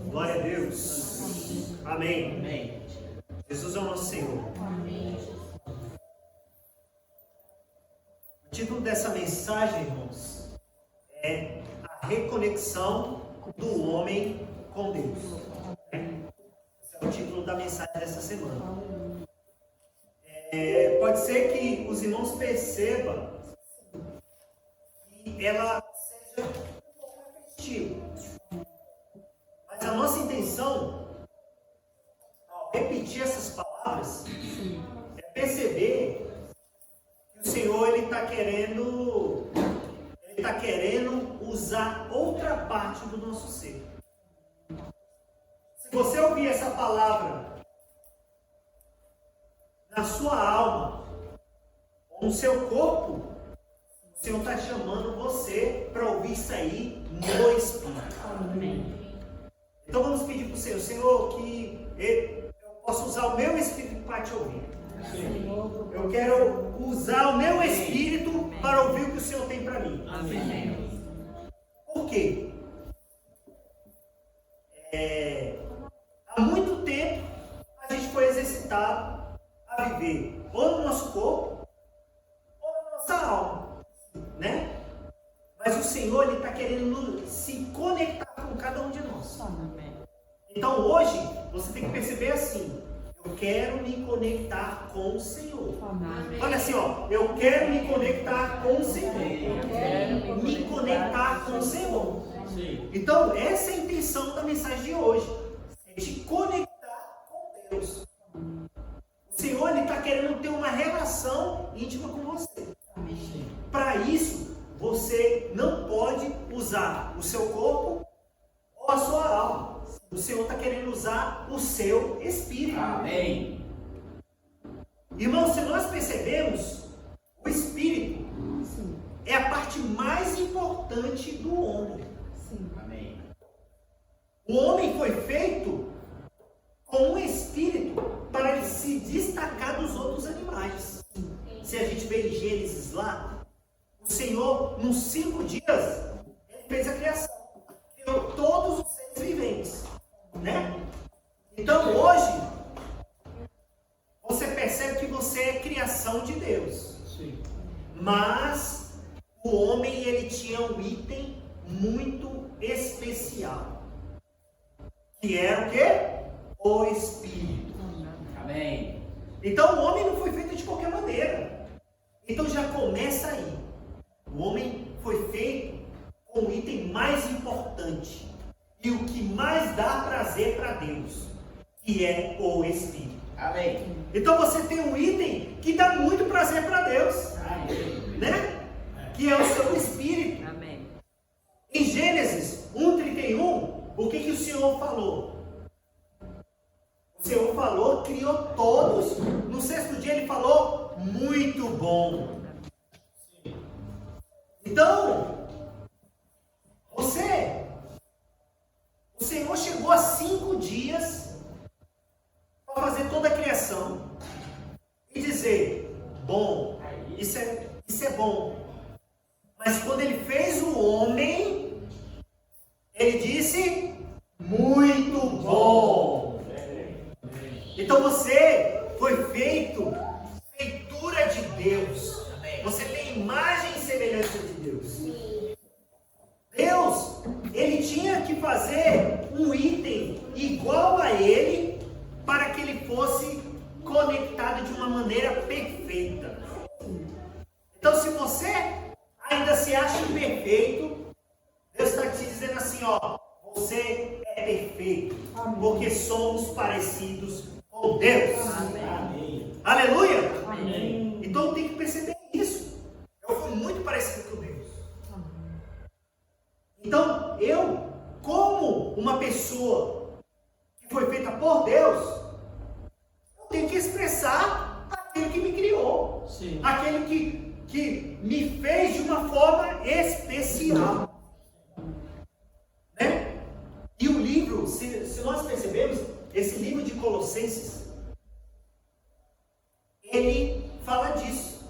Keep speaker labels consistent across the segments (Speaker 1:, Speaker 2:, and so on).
Speaker 1: Glória a Deus. Amém. Amém. Jesus é o nosso Senhor. Amém. O título dessa mensagem, irmãos, é a reconexão do homem com Deus. Esse é o título da mensagem dessa semana. Pode ser que os irmãos percebam que ela seja um pouco repetitiva. Mas a nossa intenção, ao repetir essas palavras, é perceber que o Senhor ele está querendo usar outra parte do nosso ser. Se você ouvir essa palavra na sua alma ou no seu corpo, o Senhor está chamando você para ouvir isso aí no Espírito. Amém. Então vamos pedir para o Senhor, Senhor, que eu possa usar o meu Espírito para te ouvir. Sim. Eu quero usar o meu Espírito para ouvir o que o Senhor tem para mim. Amém. Por quê? Há muito tempo a gente foi exercitado a viver ou no nosso corpo ou na nossa alma, né? Mas o Senhor ele está querendo se conectar com cada um de nós. Então hoje você tem que perceber assim: eu quero me conectar com o Senhor. Olha assim, ó, eu quero me conectar com o Senhor. Me conectar com o Senhor. Então essa é a intenção da mensagem de hoje, é te conectar com Deus. O Senhor ele está querendo ter uma relação íntima com você. Para isso, você não pode usar o seu corpo ou a sua alma. O Senhor está querendo usar o seu espírito. Amém. Irmãos, se nós percebemos, o espírito é a parte mais importante do homem. Amém. O homem foi feito com um espírito para ele se destacar dos outros animais. Se a gente vê em Gênesis lá, o Senhor, nos 5 dias, ele fez a criação. Criou todos os seres viventes, né? Então hoje, você percebe que você é criação de Deus. Sim. Mas o homem, ele tinha um item muito especial. Que era o quê? O Espírito. Amém. Então o homem não foi feito de qualquer maneira. Então já começa aí. O homem foi feito com o item mais importante e o que mais dá prazer para Deus, que é o Espírito. Amém. Então você tem um item que dá muito prazer para Deus. Amém. Né? Que é o seu Espírito. Amém. Em Gênesis 1:31, o que o Senhor falou? O Senhor falou, criou todos. No 6º dia ele falou, muito bom. Então, o Senhor chegou a 5 dias para fazer toda a criação e dizer, bom, isso é bom. Mas quando ele fez o homem, ele disse, muito bom. Então você foi feitura de Deus. Você tem imagem e semelhança de Deus. Deus, ele tinha que fazer um item igual a ele para que ele fosse conectado de uma maneira perfeita. Então, se você ainda se acha imperfeito, Deus está te dizendo assim, ó, você é perfeito, porque somos parecidos com Deus. Amém. Aleluia. Amém. Então tem que perceber isso. Eu fui muito parecido com Deus. Então eu, como uma pessoa que foi feita por Deus, eu tenho que expressar aquele que me criou. Sim. Aquele que me fez de uma forma especial. Né? E o livro, se nós percebemos, esse livro de Colossenses, ele fala disso.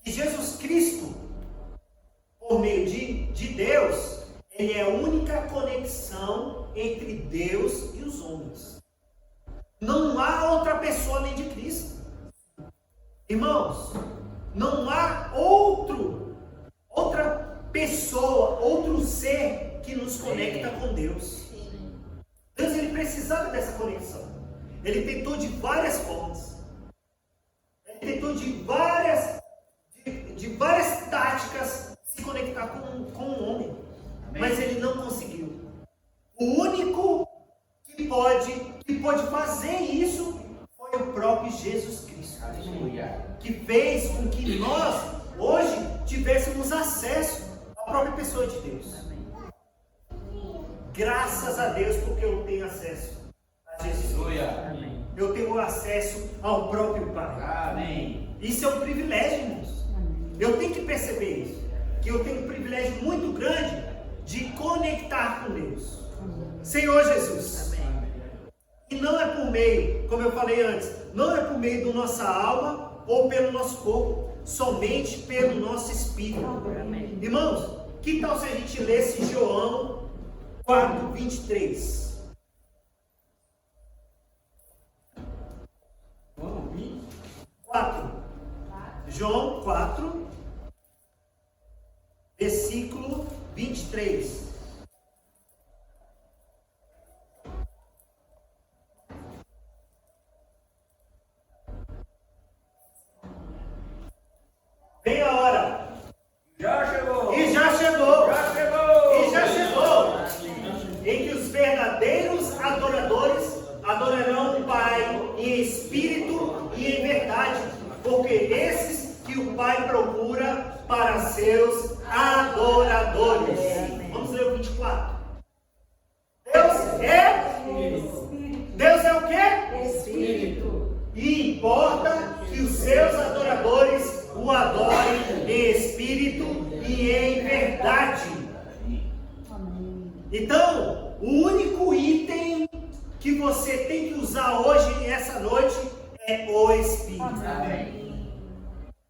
Speaker 1: Que Jesus Cristo, por meio de Deus, ele é a única conexão entre Deus e os homens. Não há outra pessoa além de Cristo. Irmãos, não há outra pessoa, outro ser que nos conecta com Deus. Deus, ele precisava dessa conexão. Ele tentou de várias formas. Ele tentou de várias táticas se conectar com o homem. Amém. Mas ele não conseguiu. O único que pode fazer isso foi o próprio Jesus Cristo. Aleluia. Que fez com que nós, hoje, tivéssemos acesso à própria pessoa de Deus. Amém. Graças a Deus, porque eu tenho acesso a Jesus. Amém. Eu tenho acesso ao próprio Pai. Amém. Isso é um privilégio, irmãos. Amém. Eu tenho que perceber isso. Que eu tenho um privilégio muito grande de conectar com Deus. Amém. Senhor Jesus. Amém. E não é por meio, como eu falei antes, não é por meio da nossa alma ou pelo nosso corpo, somente pelo nosso espírito. Amém. Irmãos, que tal se a gente lesse João 4:23? João 4, versículo 23. Vem a hora.
Speaker 2: Já chegou.
Speaker 1: E já chegou.
Speaker 2: Já chegou.
Speaker 1: E já chegou. Em que os verdadeiros adoradores adorarão o Pai em espírito e em verdade, porque esses que o Pai procura para seus adoradores. Vamos ler o 24. Deus é o quê?
Speaker 3: Espírito.
Speaker 1: E importa que os seus adoradores o adorem em espírito e em verdade. Então, o único item que você tem que usar hoje, essa noite, é o Espírito.
Speaker 3: Amém.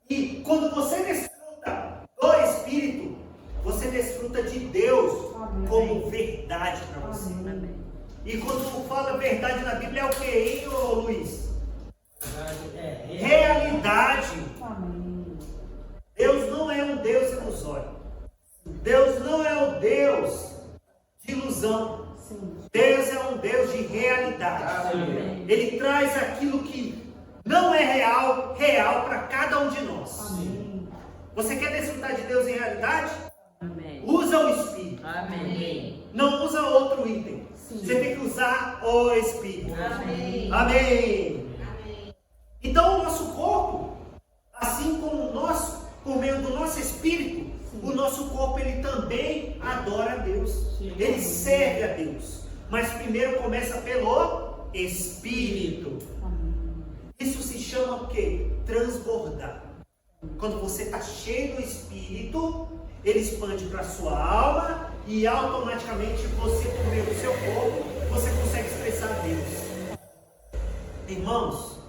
Speaker 1: E quando você desfruta do Espírito, você desfruta de Deus. Amém. Como verdade para você. Amém. E quando fala verdade na Bíblia é o que, hein, ô Luiz? Realidade.
Speaker 3: Amém.
Speaker 1: Deus não é um Deus ilusório. Deus não é um Deus de ilusão. Sim. Deus é um Deus de realidade. Amém. Ele traz aquilo que não é real para cada um de nós. Amém. Você quer desfrutar de Deus em realidade? Amém. Usa o Espírito.
Speaker 3: Amém.
Speaker 1: Não usa outro item. Sim. Você tem que usar o Espírito. Amém. Amém. Amém. Então o nosso corpo, assim como nós, por meio do nosso Espírito, sim, o nosso corpo ele também adora a Deus. Sim. Ele serve a Deus. Mas primeiro começa pelo Espírito. Isso se chama o quê? Transbordar. Quando você está cheio do Espírito, ele expande para a sua alma e automaticamente você, por meio do seu corpo, você consegue expressar Deus. Irmãos,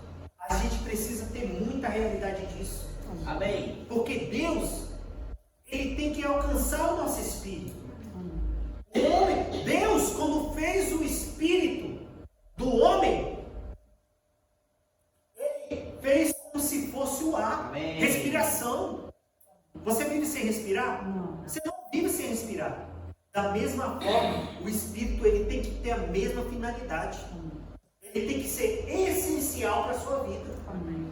Speaker 1: a gente precisa ter muita realidade disso. Amém? Porque Deus, ele tem que alcançar o nosso espírito. Deus, quando fez o espírito do homem, fez como se fosse o ar. Amém. Respiração. Você vive sem respirar? Não. Você não vive sem respirar. Da mesma forma, o Espírito ele tem que ter a mesma finalidade. Ele tem que ser essencial para a sua vida. Amém.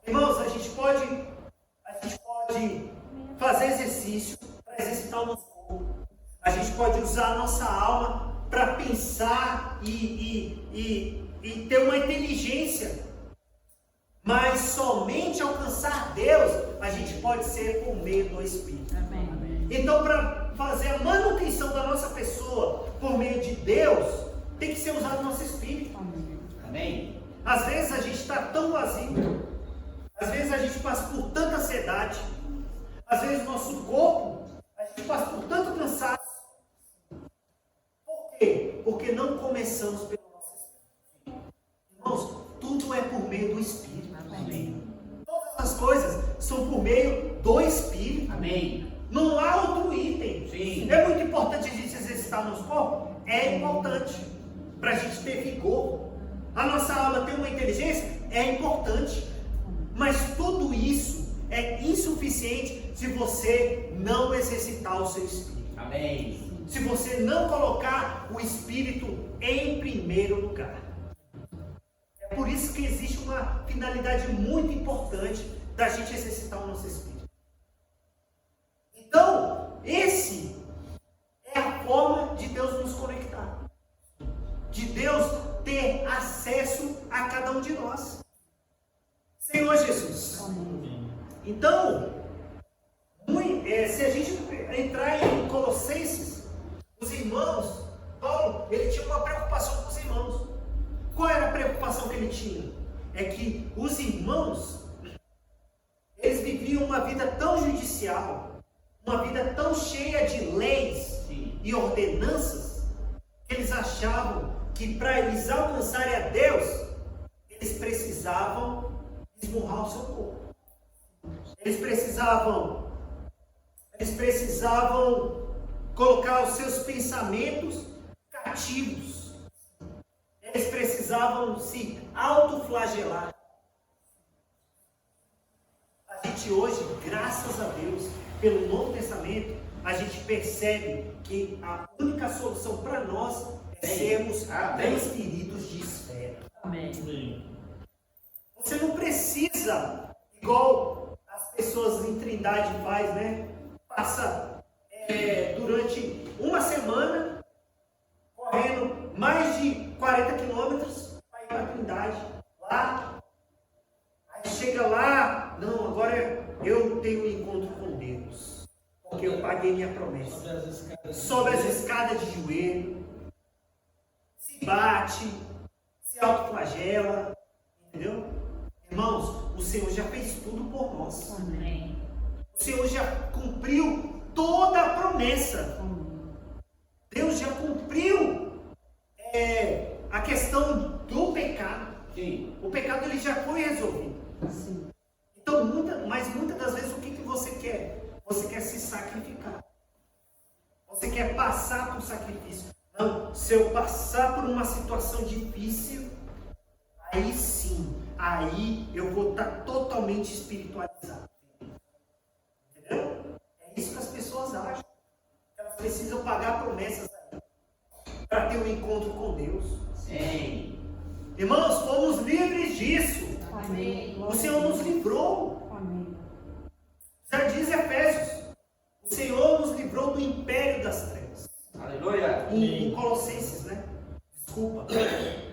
Speaker 1: Irmãos, a gente pode fazer exercício para exercitar o nosso corpo. A gente pode usar a nossa alma para pensar e ter uma inteligência. Mas somente alcançar Deus, a gente pode ser por meio do Espírito. Amém. Então, para fazer a manutenção da nossa pessoa por meio de Deus, tem que ser usado o nosso Espírito. Amém. Às vezes a gente está tão vazio, às vezes a gente passa por tanta ansiedade, às vezes o nosso corpo, a gente passa por tanto cansaço. Por quê? Porque não começamos pelo nosso Espírito. Irmãos, tudo é por meio do Espírito. Amém. Todas as coisas são por meio do Espírito. Amém. Não há outro item. Sim. É muito importante a gente exercitar o nosso corpo? É importante. Para a gente ter vigor. A nossa alma ter uma inteligência? É importante. Mas tudo isso é insuficiente se você não exercitar o seu espírito.
Speaker 2: Amém.
Speaker 1: Se você não colocar o espírito em primeiro lugar. É por isso que existe uma finalidade muito importante da gente exercitar o nosso espírito. Então, esse é a forma de Deus nos conectar. De Deus ter acesso a cada um de nós. Senhor Jesus. Então, se a gente entrar em Colossenses, os irmãos, Paulo, ele tinha uma preocupação com os irmãos. Qual era a preocupação que ele tinha? É que os irmãos, eles viviam uma vida tão judicial, uma vida tão cheia de leis e ordenanças, que eles achavam que para eles alcançarem a Deus, eles precisavam esmurrar o seu corpo. Eles precisavam colocar os seus pensamentos cativos. Eles precisavam se autoflagelar. A gente hoje, graças a Deus, pelo Novo Testamento, a gente percebe que a única solução para nós é sermos transferidos de esfera.
Speaker 3: Amém.
Speaker 1: Você não precisa, igual as pessoas em Trindade faz, né? Passa durante uma semana correndo mais de 40 quilômetros para ir para a Trindade. Lá, aí chega lá, não, agora eu tenho um encontro com Deus, porque eu paguei minha promessa. Sobe as escadas de joelho, se bate, se autoflagela, entendeu? Irmãos, o Senhor já fez tudo por nós.
Speaker 3: Amém.
Speaker 1: O Senhor já cumpriu toda a promessa. Deus já cumpriu a questão do pecado.
Speaker 2: Sim.
Speaker 1: O pecado ele já foi resolvido.
Speaker 3: Sim.
Speaker 1: Então, muitas das vezes, o que você quer? Você quer se sacrificar. Você quer passar por sacrifício. Não, se eu passar por uma situação difícil, aí sim, aí eu vou estar totalmente espiritualizado. Entendeu? É isso que as pessoas acham. Elas precisam pagar promessas para ter um encontro com Deus.
Speaker 2: Sim.
Speaker 1: Irmãos, fomos livres disso.
Speaker 3: Amém.
Speaker 1: O Senhor nos livrou.
Speaker 3: Amém.
Speaker 1: Já diz Efésios, o Senhor nos livrou do império das trevas.
Speaker 2: Aleluia.
Speaker 1: Em Colossenses, né? Desculpa.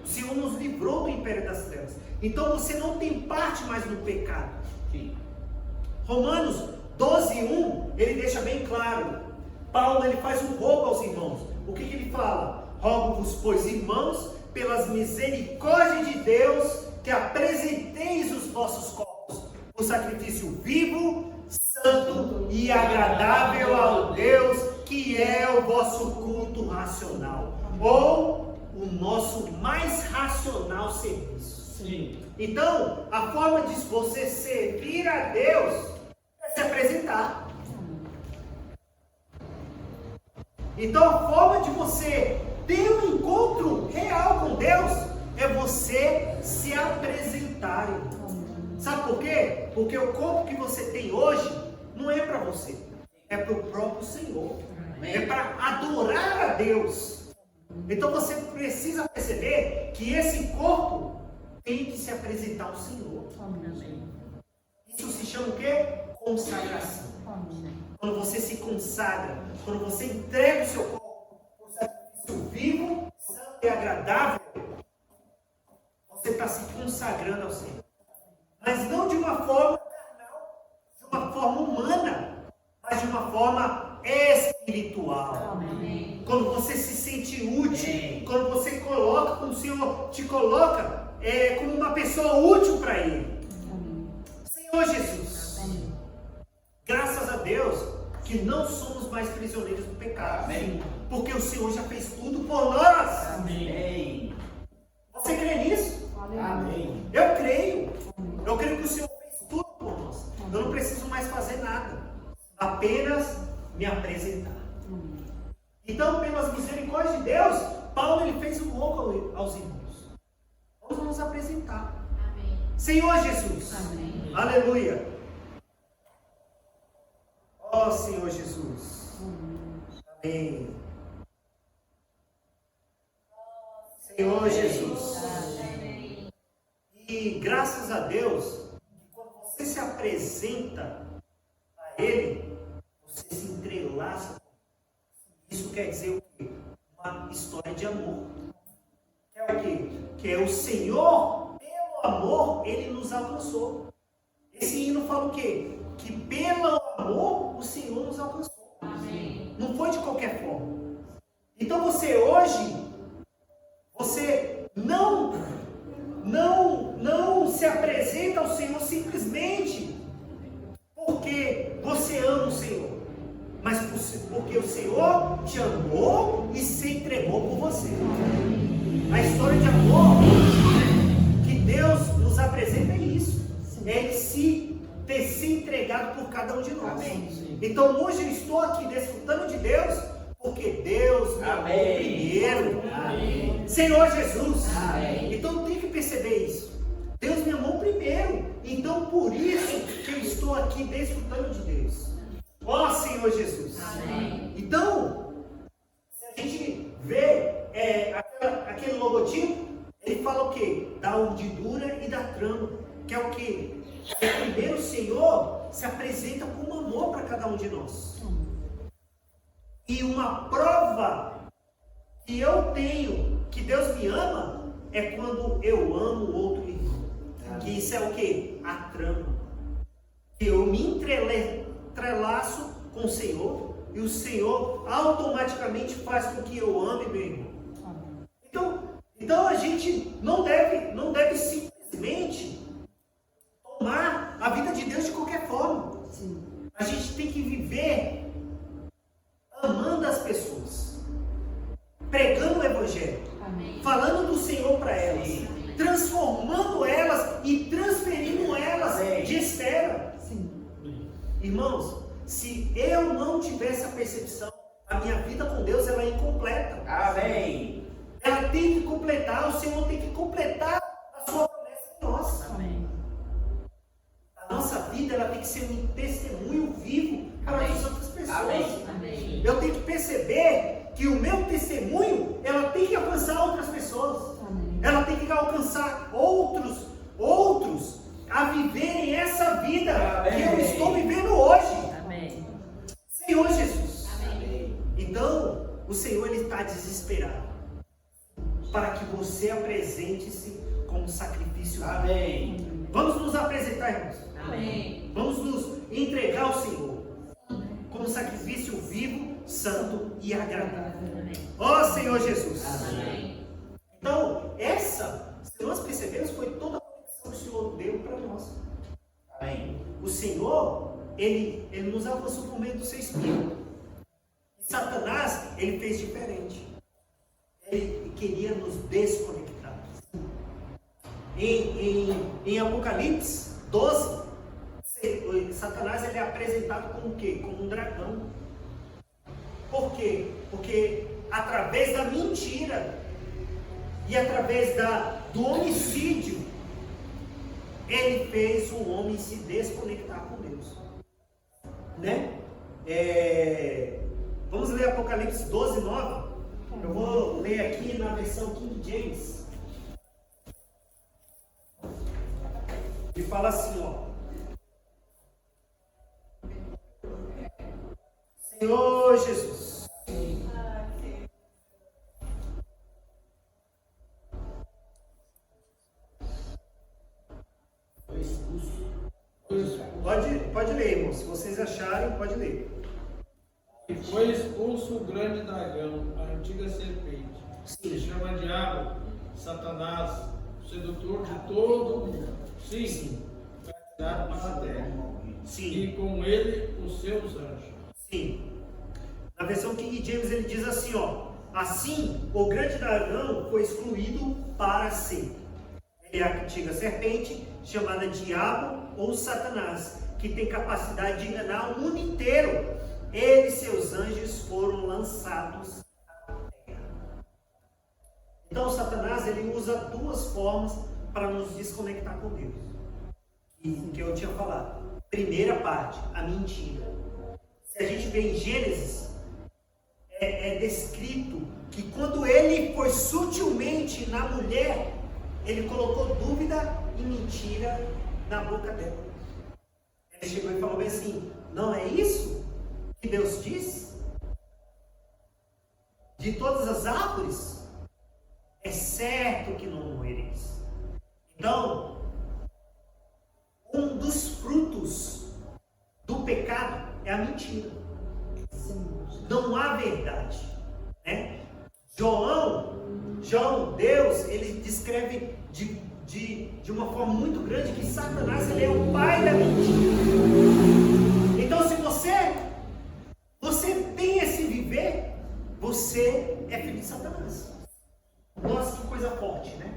Speaker 1: O Senhor nos livrou do império das trevas. Então você não tem parte mais no pecado.
Speaker 2: Sim.
Speaker 1: Romanos 12:1, ele deixa bem claro. Paulo, ele faz um rogo aos irmãos. O que ele fala? Rogo-vos, pois, irmãos, pelas misericórdias de Deus, que apresenteis os vossos corpos, o sacrifício vivo, santo e agradável ao Deus, que é o vosso culto racional, ou o nosso mais racional serviço.
Speaker 2: Sim.
Speaker 1: Então, a forma de você servir a Deus é se apresentar. Então, a forma de você ter um encontro real com Deus é você se apresentar. Sabe por quê? Porque o corpo que você tem hoje não é para você, é para o próprio Senhor. É para adorar a Deus. Então você precisa perceber que esse corpo tem que se apresentar ao Senhor.
Speaker 3: Amém.
Speaker 1: Isso se chama o quê? Consagração.
Speaker 3: Amém.
Speaker 1: Quando você se consagra, quando você entrega o seu corpo por sacrifício vivo, santo e agradável, você está se consagrando ao Senhor. Mas não de uma forma carnal, de uma forma humana, mas de uma forma espiritual.
Speaker 3: Amém.
Speaker 1: Quando você se sente útil, quando você coloca, quando o Senhor te coloca como uma pessoa útil para Ele.
Speaker 3: Amém.
Speaker 1: Senhor Jesus,
Speaker 3: Amém.
Speaker 1: graças a Deus que não somos mais prisioneiros do pecado.
Speaker 2: Amém.
Speaker 1: Porque o Senhor já fez tudo por nós.
Speaker 2: Amém.
Speaker 1: Você crê nisso?
Speaker 2: Amém.
Speaker 1: Eu creio. Eu creio que o Senhor fez tudo por nós. Eu não preciso mais fazer nada. Apenas me apresentar. Então, pelas misericórdias de Deus, Paulo ele fez um louco aos irmãos. Vamos nos apresentar.
Speaker 3: Amém.
Speaker 1: Senhor Jesus.
Speaker 3: Amém.
Speaker 1: Aleluia. Ó Senhor Jesus. Amém. Senhor Jesus.
Speaker 3: Amém.
Speaker 1: E graças a Deus, quando você se apresenta a Ele, você se entrelaça. Isso quer dizer o quê? Uma história de amor. Que é o quê? Que é o Senhor, pelo amor, Ele nos alcançou. Esse hino fala o quê? Que pelo amor o Senhor nos alcançou.
Speaker 3: Amém.
Speaker 1: Não foi de qualquer forma. Então você hoje, você não se apresenta ao Senhor simplesmente porque você ama o Senhor, mas porque o Senhor te amou e se entregou por você. A história de amor que Deus nos apresenta é isso. É Ele ter se entregado por cada um de nós.
Speaker 2: Amém.
Speaker 1: Então hoje eu estou aqui desfrutando de Deus, porque Deus me amou primeiro.
Speaker 2: Amém.
Speaker 1: Senhor Jesus.
Speaker 2: Amém.
Speaker 1: Então tem que perceber isso. Deus me amou primeiro. Então por isso que eu estou aqui desfrutando de Deus. Ó Senhor Jesus.
Speaker 3: Amém.
Speaker 1: Então, se a gente vê aquele logotipo, ele fala o quê? Da urdidura e da trama. Que é o quê? Primeiro o Senhor se apresenta com amor para cada um de nós. E uma prova que eu tenho que Deus me ama é quando eu amo o outro irmão. Que isso é o quê? A trama. Que eu me entrelaço com o Senhor e o Senhor automaticamente faz com que eu ame meu irmão. Então a gente não deve simplesmente tomar a vida de Deus de qualquer forma. A gente tem que viver amando as pessoas, pregando o Evangelho,
Speaker 3: Amém.
Speaker 1: falando do Senhor para elas, transformando elas e transferindo elas de esfera. Irmãos, se eu não tivesse a percepção, a minha vida com Deus ela é incompleta.
Speaker 2: Amém.
Speaker 1: Ela tem que completar, o Senhor tem que completar a sua promessa em nós.
Speaker 3: Amém.
Speaker 1: A nossa vida ela tem que ser um testemunho vivo para
Speaker 2: Amém.
Speaker 1: as outras pessoas.
Speaker 2: Amém.
Speaker 3: Amém.
Speaker 1: Eu tenho que perceber que o meu testemunho ela tem que alcançar outras pessoas. Ela tem que alcançar outros a viverem essa vida
Speaker 2: Amém.
Speaker 1: que eu estou vivendo hoje.
Speaker 3: Amém.
Speaker 1: Senhor Jesus.
Speaker 2: Amém.
Speaker 1: Então, o Senhor ele está desesperado para que você apresente-se como sacrifício vivo.
Speaker 2: Amém.
Speaker 1: Vamos nos apresentar, irmãos.
Speaker 3: Amém.
Speaker 1: Vamos nos entregar ao Senhor como sacrifício vivo, santo e agradável.
Speaker 3: Amém.
Speaker 1: Ó Senhor Jesus.
Speaker 3: Amém.
Speaker 1: Então, se nós percebemos, foi toda a conexão que o Senhor deu para nós.
Speaker 2: Amém.
Speaker 1: O Senhor, ele nos alcançou por meio do seu Espírito. E Satanás, ele fez diferente. Ele queria nos desconectar. Em Apocalipse 12, Satanás ele é apresentado como o quê? Como um dragão. Por quê? Porque através da mentira e através do homicídio, ele fez o homem se desconectar com Deus. Né? Vamos ler Apocalipse 12, 9. Eu vou ler aqui na versão King James. E fala assim, ó. Senhor Jesus.
Speaker 2: Foi expulso.
Speaker 1: Pode ler, irmão. Se vocês acharem, pode ler.
Speaker 4: E foi expulso o grande dragão, a antiga serpente, que se chama Diabo, Satanás, sedutor de todo mundo. Sim, vai tirar para a terra.
Speaker 1: Sim.
Speaker 4: E com ele os seus anjos.
Speaker 1: Sim. Na versão King James ele diz assim, ó. Assim, o grande dragão foi excluído para sempre. Ele é a antiga serpente, chamada Diabo ou Satanás, que tem capacidade de enganar o mundo inteiro. Ele e seus anjos foram ligados à terra. Então, Satanás, ele usa duas formas para nos desconectar com Deus. Que eu tinha falado. Primeira parte, a mentira. Se a gente vê em Gênesis, é descrito que quando ele foi sutilmente na mulher, ele colocou dúvida e mentira na boca dela. Ele chegou e falou bem assim: não é isso que Deus diz? De todas as árvores, é certo que não morrereis. Então, um dos frutos do pecado é a mentira. Não há verdade, né? João, Deus, ele descreve de uma forma muito grande que Satanás, ele é o pai da mentira. Então, se você tem esse viver, você é filho de Satanás. Nossa, que coisa forte, né?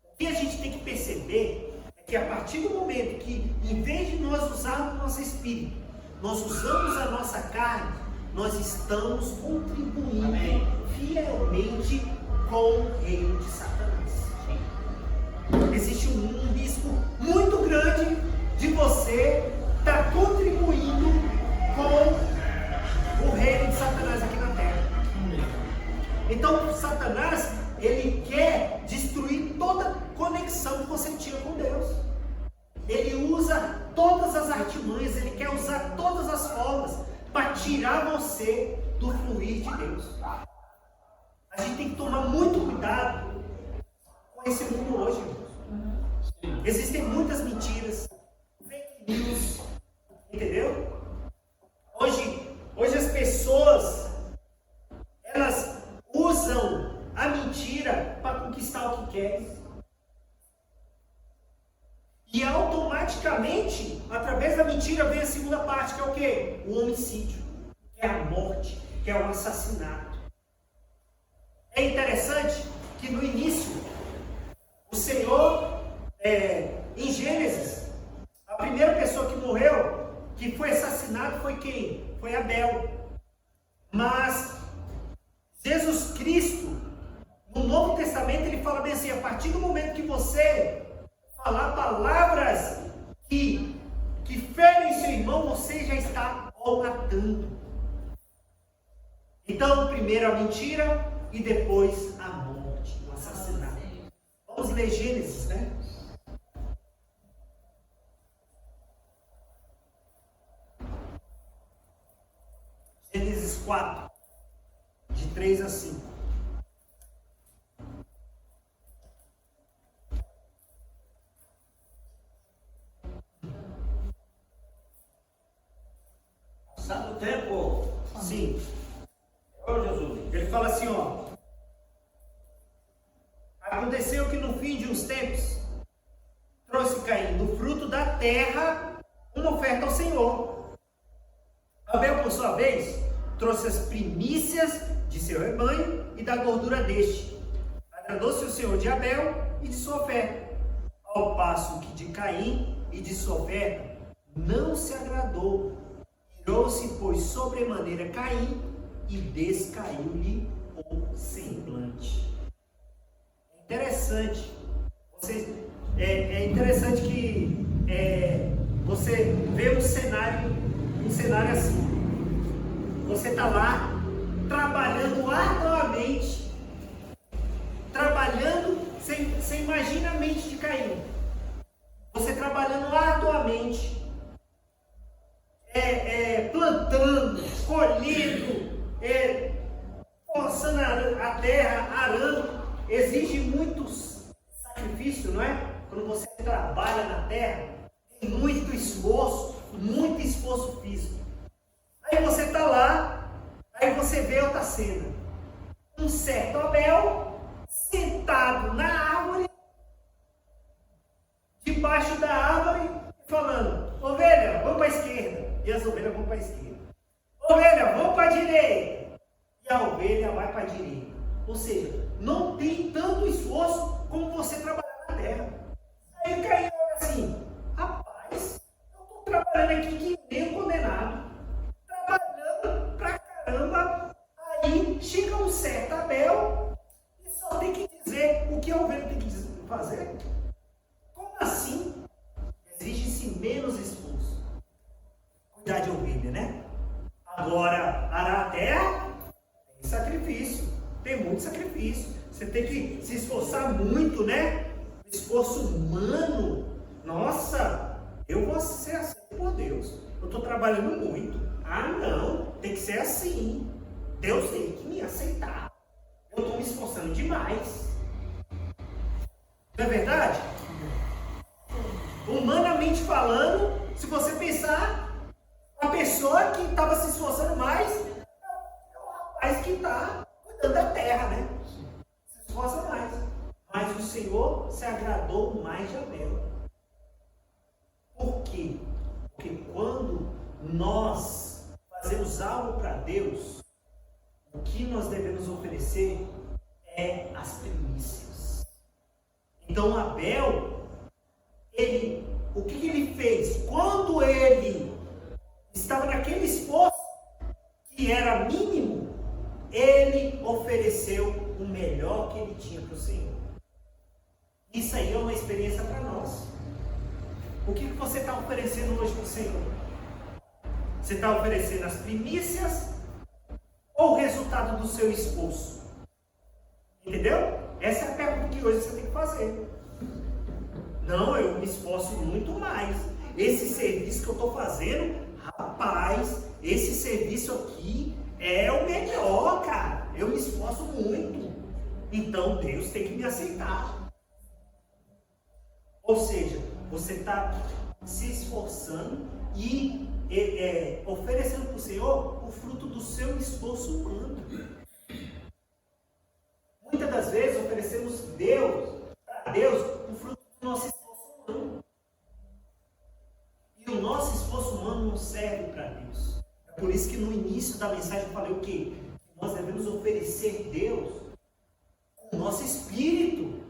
Speaker 1: O que a gente tem que perceber é que a partir do momento que, em vez de nós usarmos o nosso espírito, nós usamos a nossa carne, nós estamos contribuindo fielmente com o reino de Satanás. Existe um risco muito grande de você estar contribuindo com o reino de Satanás aqui na Terra. Então, Satanás, ele quer destruir toda conexão que você tinha com Deus. Ele usa todas as artimanhas, ele quer usar todas as formas para tirar você do fluir de Deus. A gente tem que tomar muito cuidado com esse mundo hoje, irmãos. Existem muitas mentiras, fake news, entendeu? Hoje as pessoas, elas usam a mentira para conquistar o que querem. E automaticamente, através da mentira, vem a segunda parte, que é o quê? O homicídio, que é a morte, que é o assassinato. É interessante que no início, o Senhor, em Gênesis, a primeira pessoa que morreu, que foi assassinado, foi quem? Foi Abel. Mas Jesus Cristo, no Novo Testamento, ele fala bem assim: a partir do momento que você falar palavras que ferem seu irmão, você já está o matando. Então, primeiro a mentira e depois a morte, o assassinato. Vamos ler Gênesis, né? Gênesis 4, de 3 a 5.
Speaker 2: Passado o tempo.
Speaker 1: Sim.
Speaker 2: Ô Jesus.
Speaker 1: Ele fala assim, ó: aconteceu que no fim de uns tempos trouxe Caim do fruto da terra uma oferta ao Senhor. Abel, por sua vez, trouxe as primícias de seu rebanho e da gordura deste. Agradou-se o Senhor de Abel e de sua oferta, ao passo que de Caim e de sua oferta não se agradou. Irou-se, pois, sobremaneira Caim, e descaiu-lhe o semblante. Interessante. É interessante que você vê um cenário assim. Você está lá trabalhando arduamente, você imagina a mente de Caim. Você trabalhando arduamente, plantando, colhendo, forçando a terra, arando. Exige muitos sacrifícios, não é? Quando você trabalha na terra, tem muito esforço físico. Aí você está lá, aí você vê outra cena. Um certo Abel sentado na árvore, debaixo da árvore, falando: ovelha, vamos para a esquerda. E as ovelhas vão para a esquerda. Ovelha, vamos para a direita. E a ovelha vai para a direita. Ou seja, não tem tanto esforço como você trabalhar na terra. Aí Caim olha assim: rapaz, eu estou trabalhando aqui que nem um condenado. Trabalhando pra caramba, Agora, arar a terra tem sacrifício, tem muito sacrifício. Você tem que se esforçar muito, né? Esforço humano. Nossa, eu vou ser assim por Deus. Eu estou trabalhando muito. Ah, não, tem que ser assim. Deus tem que me aceitar. Eu estou me esforçando demais. Não é verdade? Humanamente falando, se você pensar, a pessoa que estava se esforçando mais é o rapaz que está cuidando da terra, né? Se esforça mais. Mas o Senhor se agradou mais de Abel. Por quê? Porque quando nós fazemos algo para Deus, o que nós devemos oferecer é as primícias. Então Abel, o que ele fez? Quando ele estava naquele esforço que era mínimo, ele ofereceu o melhor que ele tinha para o Senhor. Isso aí é uma experiência para nós. O que você está oferecendo hoje para o Senhor? Você está oferecendo as primícias ou o resultado do seu esforço? Entendeu? Essa é a pergunta que hoje você tem que fazer. Não, eu me esforço muito mais. Esse serviço que eu estou fazendo, rapaz, esse serviço aqui é o melhor, cara. Eu me esforço muito. Então Deus tem que me aceitar. Ou seja, você está se esforçando e oferecendo para o Senhor o fruto do seu esforço humano. Muitas das vezes oferecemos para Deus o fruto do nosso esforço humano. E o nosso esforço humano não serve para Deus. É por isso que no início da mensagem eu falei o quê? Nós devemos oferecer Deus com o nosso espírito,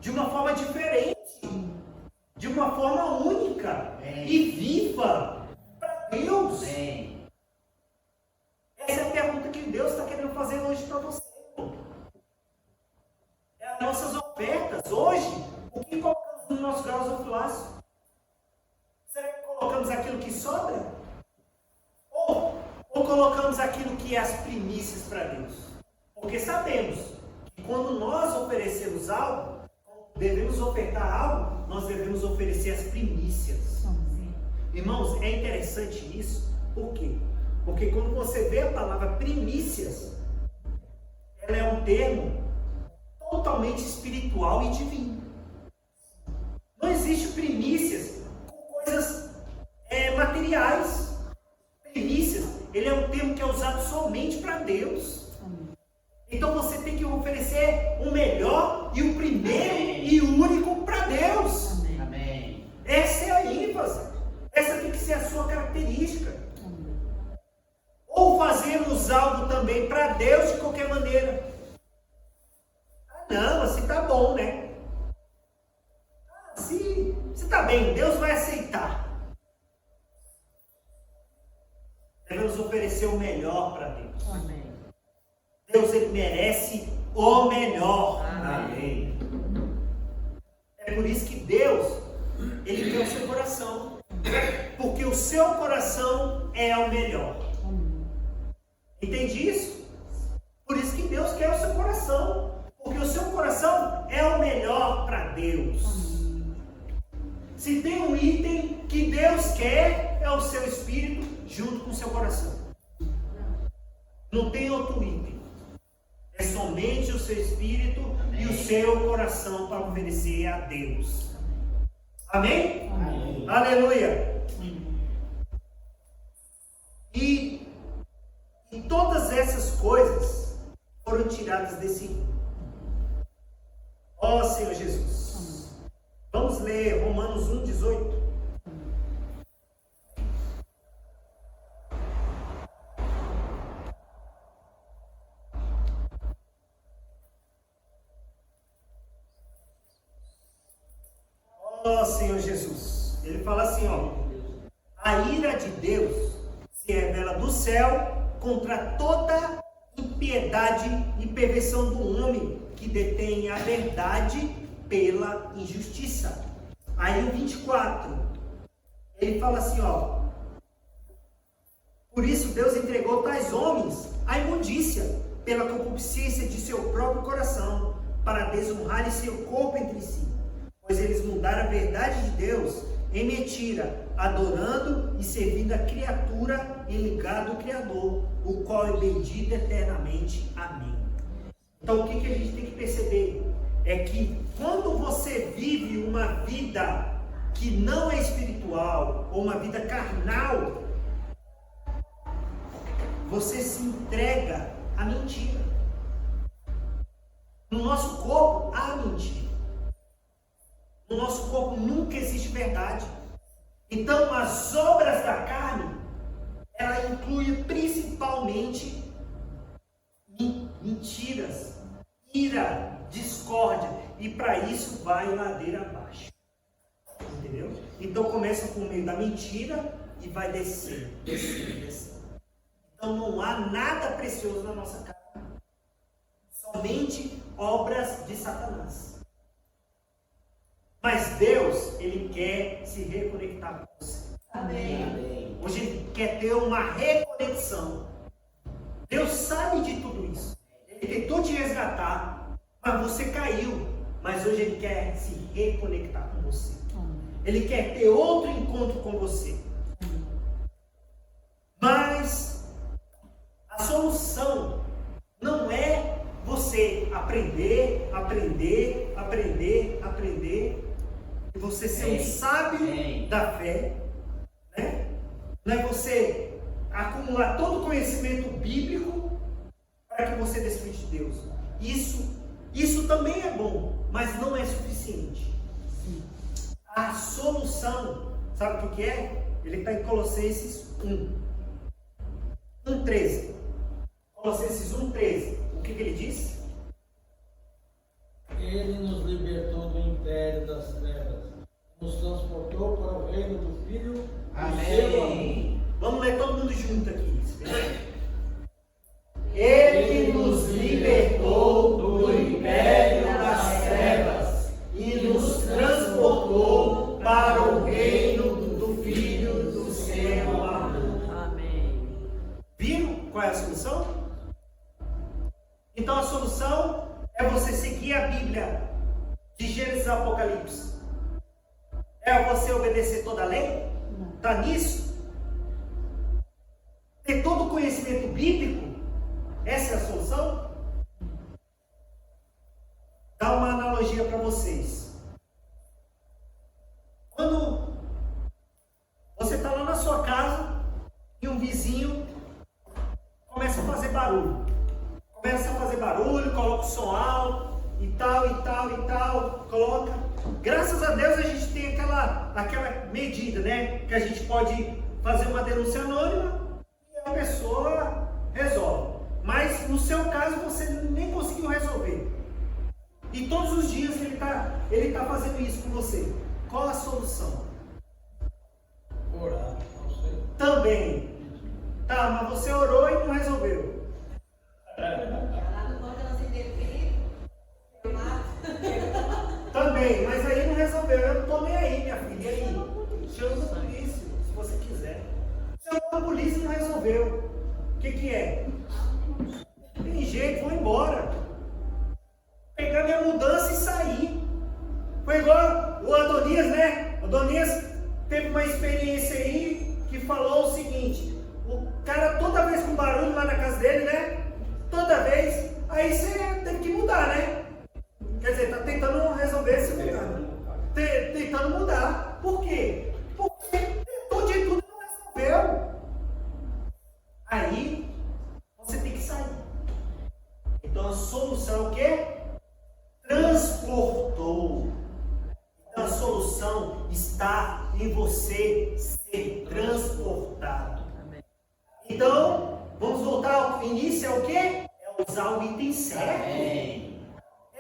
Speaker 1: de uma forma diferente, de uma forma única e viva para Deus. Essa é a pergunta que Deus está querendo fazer hoje para você. É as nossas ofertas. Hoje, o que colocamos no nosso gasofilácio? Será que colocamos aquilo que sobra? Ou colocamos aquilo que é as primícias para Deus? Porque sabemos que quando nós oferecemos algo, devemos ofertar algo, nós devemos oferecer as primícias. Irmãos, é interessante isso. Por quê? Porque quando você vê a palavra primícias, ela é um termo totalmente espiritual e divino. Não existe primícias com coisas materiais. Primícias, ele é um termo que é usado somente para Deus. Então você tem que oferecer o melhor e o primeiro e o único para Deus.
Speaker 3: Amém.
Speaker 1: Essa é a ênfase. Essa tem que ser a sua característica. Ou fazemos algo também para Deus de qualquer maneira. Não, assim tá bom, né? Se tá bem, Deus vai aceitar. Devemos oferecer o melhor para Deus.
Speaker 3: Amém.
Speaker 1: Deus, ele merece o melhor.
Speaker 3: Amém.
Speaker 1: É por isso que Deus, ele quer o seu coração. Porque o seu coração é o melhor. Entende isso? Por isso que Deus quer o seu coração. Porque o seu coração é o melhor para Deus. Se tem um item que Deus quer, é o seu espírito junto com o seu coração. Não tem outro item. É somente o seu espírito e o seu coração para oferecer a Deus. Amém?
Speaker 3: Amém.
Speaker 1: Aleluia. E todas essas coisas foram tiradas desse mundo. Ó Senhor Jesus. Vamos ler Romanos 1,18. Ó Senhor Jesus. Ele fala assim, ó. A ira de Deus se revela do céu contra toda impiedade e perversão do homem que detém a verdade pela injustiça. Aí o 24, ele fala assim, ó. Por isso Deus entregou tais homens à imundícia, pela concupiscência de seu próprio coração, para desonrarem seu corpo entre si. Pois eles mudaram a verdade de Deus em mentira, adorando e servindo a criatura em lugar do Criador, o qual é bendito eternamente. Amém. Então o que a gente tem que perceber? É que quando você vive uma vida que não é espiritual, ou uma vida carnal, você se entrega à mentira. No nosso corpo há mentira. No nosso corpo nunca existe verdade. Então as obras da carne, ela inclui principalmente mentiras, ira, discórdia, e para isso vai ladeira abaixo. Entendeu? Então começa por meio da mentira e vai descendo, descendo, descendo. Então não há nada precioso na nossa carne, somente obras de Satanás. Mas Deus, Ele quer se reconectar com você.
Speaker 3: Amém.
Speaker 1: Hoje Ele quer ter uma reconexão. Deus sabe de tudo isso. Ele tentou te resgatar, mas você caiu. Mas hoje Ele quer se reconectar com você. Ele quer ter outro encontro com você. Mas a solução não é você aprender, e você ser um sábio da fé, né? Não é você acumular todo o conhecimento bíblico para que você desfrute de Deus. Isso também é bom, mas não é suficiente. A solução, sabe o que é? Ele está em Colossenses 1:13. Colossenses 1:13. O que ele diz?
Speaker 4: Ele nos libertou do império das trevas, nos transportou para o reino do Filho do seu amor.
Speaker 1: Vamos ler todo mundo junto aqui. Ele nos libertou do império das trevas e nos transportou para o reino do Filho do seu amor.
Speaker 3: Amém.
Speaker 1: Viram qual é a solução? Então a solução é você seguir a Bíblia de Gênesis a Apocalipse. É você obedecer toda a lei? Está nisso? Ter todo o conhecimento bíblico? Essa é a solução? Dá uma analogia para vocês. Quando você está lá na sua casa e um vizinho começa a fazer barulho. Coloca o som alto e tal, coloca. Graças a Deus a gente tem aquela medida, né? Que a gente pode fazer uma denúncia anônima e a pessoa resolve. Mas no seu caso você nem conseguiu resolver. E todos os dias ele tá fazendo isso com você. Qual a solução?
Speaker 4: Orar, não sei.
Speaker 1: Também. Tá, mas você orou e não resolveu. Também, mas aí não resolveu. Eu não tô nem aí, minha filha. E aí? Chama a polícia, se você quiser. Chamou a polícia e não resolveu. O que é? Tem jeito, vou embora. Pegar minha mudança e sair. Foi igual o Adonias, né? O Adonias teve uma experiência aí que falou o seguinte: o cara toda vez com barulho lá na casa dele, né? Toda vez, aí você teve que mudar, né? Quer dizer, tá tentando resolver esse lugar. Tentando mudar. Por quê? Porque tentou de tudo e não resolveu. Aí você tem que sair. Então a solução é o quê? Transportou. Então a solução está em você ser transportado. Então, vamos voltar ao início, é o quê? É usar o item certo.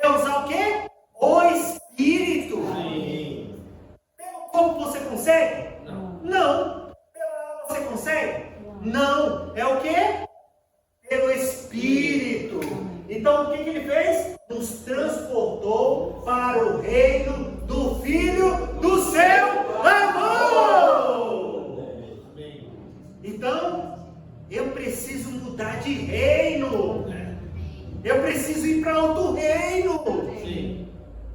Speaker 1: É usar o quê? O Espírito.
Speaker 2: Sim.
Speaker 1: Pelo corpo você consegue? Não. Pela alma você consegue? Não. É o quê? Pelo Espírito. Então o que ele fez? Nos transportou para o reino do Filho do seu amor. Então, preciso mudar de reino. Eu preciso ir para outro reino.
Speaker 4: Sim.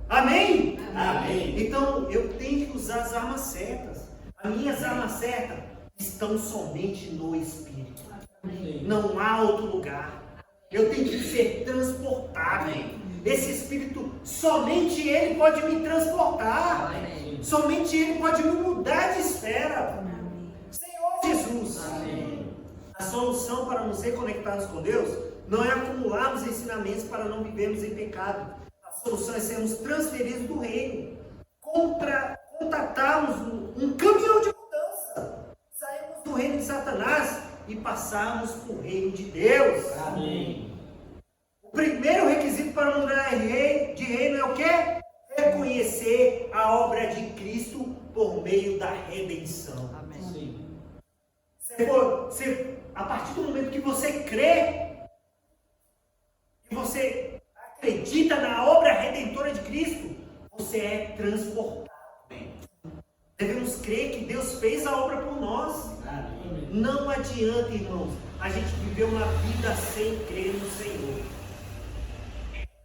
Speaker 1: Amém?
Speaker 2: Amém.
Speaker 1: Então eu tenho que usar as armas certas. As minhas armas certas estão somente no Espírito.
Speaker 4: Sim.
Speaker 1: Não há outro lugar. Eu tenho que ser transportável. Esse Espírito, somente Ele pode me transportar.
Speaker 3: Amém.
Speaker 1: Somente Ele pode me mudar de esfera. Senhor Jesus.
Speaker 3: Amém.
Speaker 1: A solução para nos reconectarmos com Deus não é acumularmos ensinamentos para não vivermos em pecado. A solução é sermos transferidos do reino. Contatarmos um caminhão de mudança. Sairmos do reino de Satanás e passarmos para o reino de Deus.
Speaker 4: Amém.
Speaker 1: O primeiro requisito para mudar de reino é o quê? Reconhecer a obra de Cristo por meio da redenção.
Speaker 4: Sim.
Speaker 1: A partir do momento que você crê, que você acredita na obra redentora de Cristo, você é transportado. Devemos crer que Deus fez a obra por nós.
Speaker 4: Amém.
Speaker 1: Não adianta, irmãos, a gente viver uma vida sem crer no Senhor.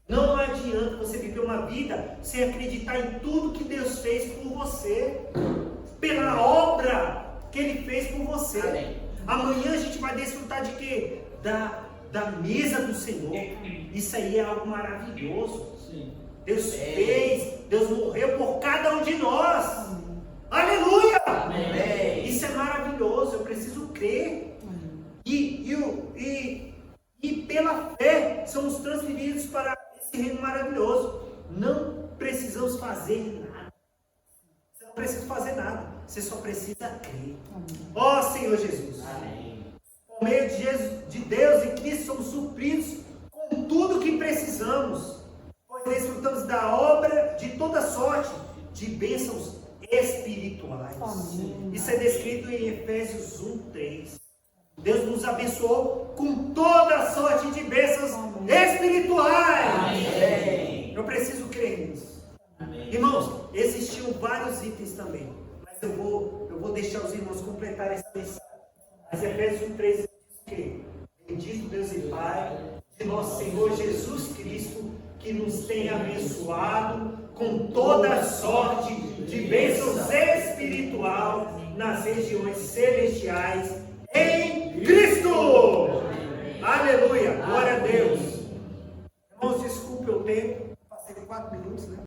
Speaker 1: Não adianta você viver uma vida sem acreditar em tudo que Deus fez por você, pela obra que Ele fez por você.
Speaker 3: Amém.
Speaker 1: Amanhã a gente vai desfrutar de quê? Da mesa do Senhor. Isso aí é algo maravilhoso.
Speaker 4: Sim.
Speaker 1: Deus fez, Deus morreu por cada um de nós. Aleluia!
Speaker 3: Amém.
Speaker 1: Isso é maravilhoso, eu preciso crer. E pela fé somos transferidos para esse reino maravilhoso. Não precisamos fazer nada. Você não precisa fazer nada, você só precisa crer. Ó Senhor Jesus.
Speaker 3: Amém.
Speaker 1: Por meio de Deus e Cristo somos supridos com tudo que precisamos, pois desfrutamos da obra de toda sorte de bênçãos espirituais. Isso é descrito em Efésios 1:3. Deus nos abençoou com toda sorte de bênçãos espirituais.
Speaker 3: Amém.
Speaker 1: Eu preciso crer nisso.
Speaker 3: Amém.
Speaker 1: Irmãos, existiam vários itens também, mas eu vou deixar os irmãos completar essa mensagem. Mas Efésios 1:3 diz que bendito Deus e Pai de nosso Senhor Jesus Cristo, que nos tem abençoado com toda sorte de bênçãos espiritual nas regiões celestiais em Cristo. Aleluia, glória a Deus. Irmãos, desculpe o tempo, passei 4 minutos, né?